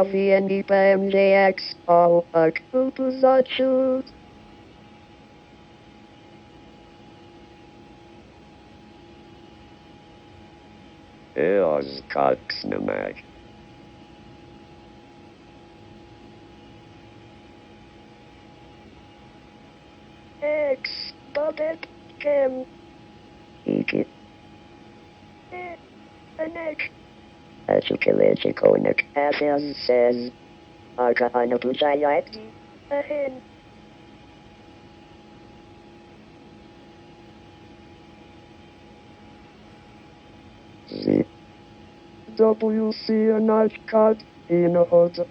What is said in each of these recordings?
VND PMJX, all Kutuzachu. Eos Coxnamak. X, Babek, Kim. Iki. Anek. Achikilechikonik, Athens says. Arka Anapujayakti. Ahin. Z. WC Anachkad, Inahot.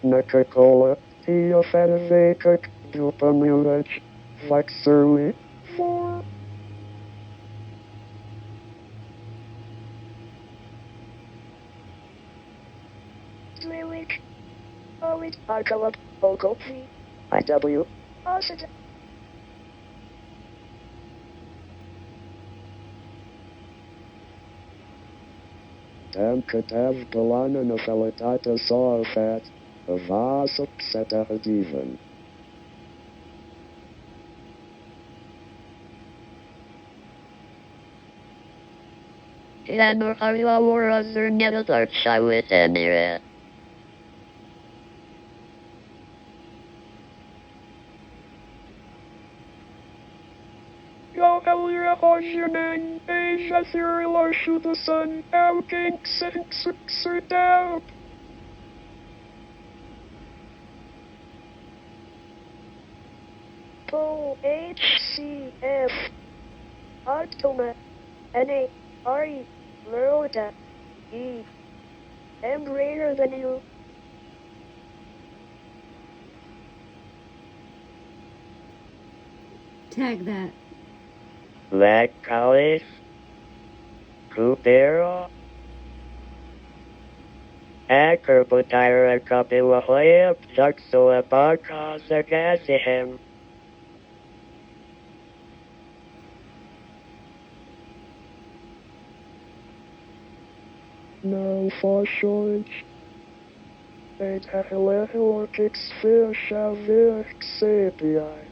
Nakakola, Theophanavakak, Dupamurach, Vaxerli. 4. Zwilik. Ovid, Arkalab, Okopi. IW. Osset. Tam katav galana na felatata saarfat, avasuk setahadivan. Lanor Harila Warazur Nedatart Shawit Emira. Yo, Elira Hoshanan, Asia Cyrilla Shutasan, Elking Sixerdab. Po HCF Artoma NA RE Merota E am greater than you. Tag that. Lactalis Cupero Acarbotira Capilahoya Saxoapaca Sargassihim. No forshorage. Eight Hahilahilokix fish Avir Xapi.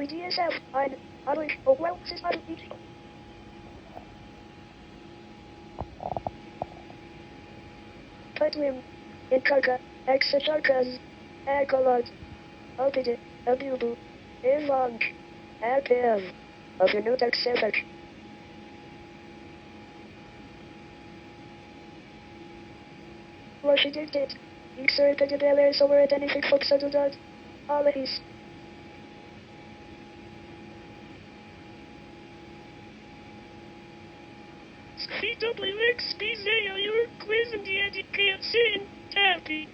DSF, ein Adlich, well, es ist halt nicht. Petwim, in Karka, Exetarkas, Akolot, Opide, Abubu, Evang, Apev, of your Nutak Sevek. Rushy dictate, Ixerika de Belair over at anything Fox Adudad, Alahis. VWXPZ, your quiz and the education, happy.